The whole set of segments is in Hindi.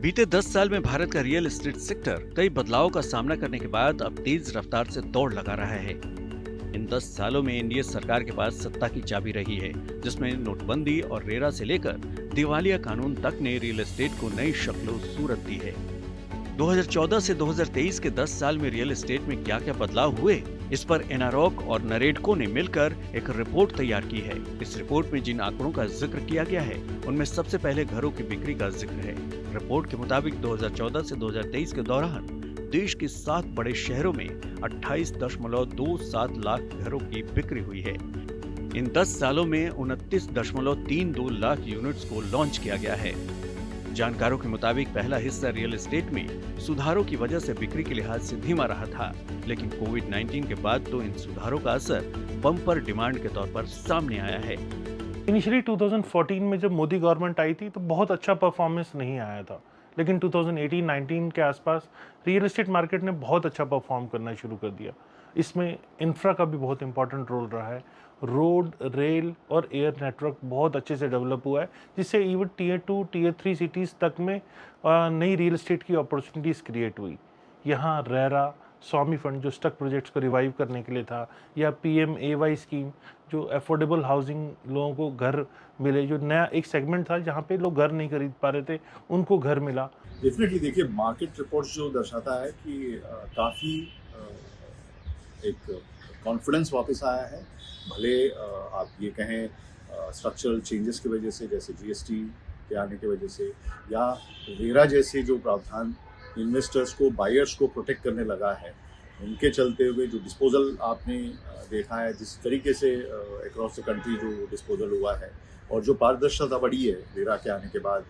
बीते 10 साल में भारत का रियल एस्टेट सेक्टर कई बदलावों का सामना करने के बाद अब तेज रफ्तार से दौड़ लगा रहा है। इन 10 सालों में एनडीए सरकार के पास सत्ता की चाबी रही है, जिसमें नोटबंदी और रेरा से लेकर दिवालिया कानून तक ने रियल एस्टेट को नई शक्ल सूरत दी है। 2014 से 2023 के 10 साल में रियल एस्टेट में क्या क्या बदलाव हुए, इस पर एनारॉक और नरेडको ने मिलकर एक रिपोर्ट तैयार की है। इस रिपोर्ट में जिन आंकड़ों का जिक्र किया गया है, उनमें सबसे पहले घरों की बिक्री का जिक्र है। रिपोर्ट के मुताबिक 2014 से 2023 के दौरान देश के 7 बड़े शहरों में 28.27 लाख घरों की बिक्री हुई है। इन 10 सालों में 29.32 लाख यूनिट्स को लॉन्च किया गया है। जानकारों के मुताबिक पहला हिस्सा रियल एस्टेट में सुधारों की वजह से बिक्री के लिहाज से धीमा रहा था, लेकिन कोविड-19 के बाद तो इन सुधारों का असर बम्पर डिमांड के तौर पर सामने आया है। इनिशियली 2014 में जब मोदी गवर्नमेंट आई थी तो बहुत अच्छा परफॉर्मेंस नहीं आया था, लेकिन 2018-19 के आसपास रियल एस्टेट मार्केट ने बहुत अच्छा परफॉर्म करना शुरू कर दिया। इसमें इंफ्रा का भी बहुत इंपॉर्टेंट रोल रहा है। रोड, रेल और एयर नेटवर्क बहुत अच्छे से डेवलप हुआ है, जिससे इवन टीयर 2, टीयर 3 सिटीज़ तक में नई रियल एस्टेट की अपॉर्चुनिटीज़ क्रिएट हुई। यहाँ रेरा, स्वामी फंड जो स्टक प्रोजेक्ट्स को रिवाइव करने के लिए था, या PMAY स्कीम जो अफोर्डेबल हाउसिंग, लोगों को घर मिले, जो नया एक सेगमेंट था जहाँ पे लोग घर नहीं खरीद पा रहे थे, उनको घर मिला। डेफिनेटली देखिए, मार्केट रिपोर्ट्स जो दर्शाता है कि काफ़ी एक कॉन्फिडेंस वापस आया है। भले आप ये कहें स्ट्रक्चरल चेंजेस की वजह से, जैसे GST के आने की वजह से, या रेरा जैसे जो प्रावधान इन्वेस्टर्स को, बायर्स को प्रोटेक्ट करने लगा है, उनके चलते हुए जो डिस्पोजल आपने देखा है, जिस तरीके से अक्रॉस द कंट्री जो डिस्पोजल हुआ है, और जो पारदर्शिता बढ़ी है रेरा के आने के बाद,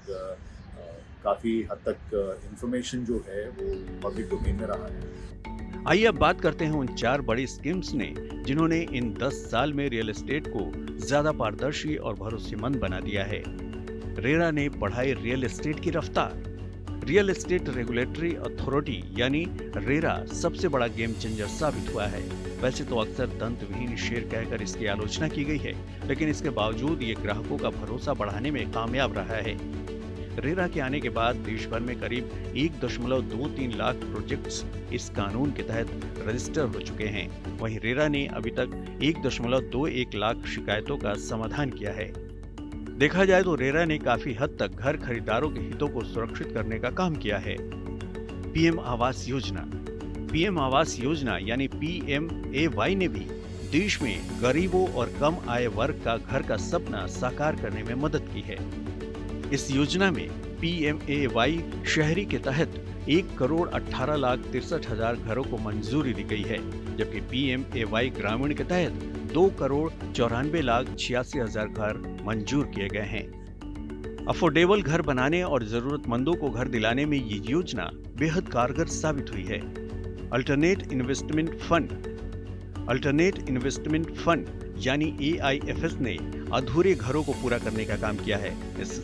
काफ़ी हद तक इंफॉर्मेशन जो है वो पब्लिक डोमेन में रहा है। आइए अब बात करते हैं उन 4 बड़ी स्कीम्स ने जिन्होंने इन 10 साल में रियल एस्टेट को ज्यादा पारदर्शी और भरोसेमंद बना दिया है। रेरा ने बढ़ाई रियल एस्टेट की रफ्तार। रियल एस्टेट रेगुलेटरी अथॉरिटी यानी रेरा सबसे बड़ा गेम चेंजर साबित हुआ है। वैसे तो अक्सर दंतविहीन शेर कहकर इसकी आलोचना की गई है, लेकिन इसके बावजूद ये ग्राहकों का भरोसा बढ़ाने में कामयाब रहा है। रेरा के आने के बाद देश भर में करीब 1.23 लाख प्रोजेक्ट्स इस कानून के तहत रजिस्टर हो चुके हैं। वहीं रेरा ने अभी तक 1.21 लाख शिकायतों का समाधान किया है। देखा जाए तो रेरा ने काफी हद तक घर खरीदारों के हितों को सुरक्षित करने का काम किया है। PM आवास योजना यानी PMAY ने भी देश में गरीबों और कम आय वर्ग का घर का सपना साकार करने में मदद की है। इस योजना में PMAY शहरी के तहत 1,18,63,000 घरों को मंजूरी दी गई है, जबकि PMAY ग्रामीण के तहत 2,94,86,000 घर मंजूर किए गए हैं। अफोर्डेबल घर बनाने और जरूरतमंदों को घर दिलाने में ये योजना बेहद कारगर साबित हुई है। अल्टरनेट इन्वेस्टमेंट फंड यानी AIFS ने अधूरे घरों को पूरा करने का काम किया है। इस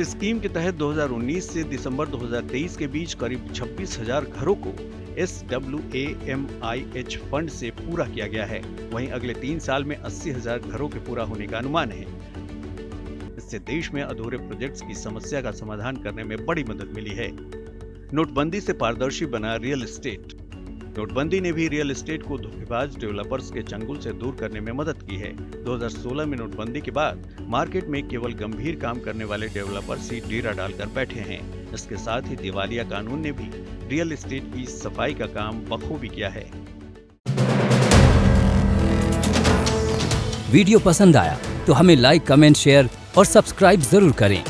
स्कीम के तहत 2019 से दिसंबर 2023 के बीच करीब 26,000 घरों को SWAMIH फंड से पूरा किया गया है। वहीं अगले 3 साल में 80,000 घरों के पूरा होने का अनुमान है। इससे देश में अधूरे प्रोजेक्ट्स की समस्या का समाधान करने में बड़ी मदद मिली है। नोटबंदी से पारदर्शी बना रियल एस्टेट। नोटबंदी ने भी रियल एस्टेट को धोखेबाज डेवलपर्स के चंगुल से दूर करने में मदद की है। 2016 में नोटबंदी के बाद मार्केट में केवल गंभीर काम करने वाले डेवलपर्स ही डेरा डालकर बैठे हैं। इसके साथ ही दिवालिया कानून ने भी रियल एस्टेट की सफाई का काम बखूबी किया है। वीडियो पसंद आया तो हमें लाइक, कमेंट, शेयर और सब्सक्राइब जरूर करें।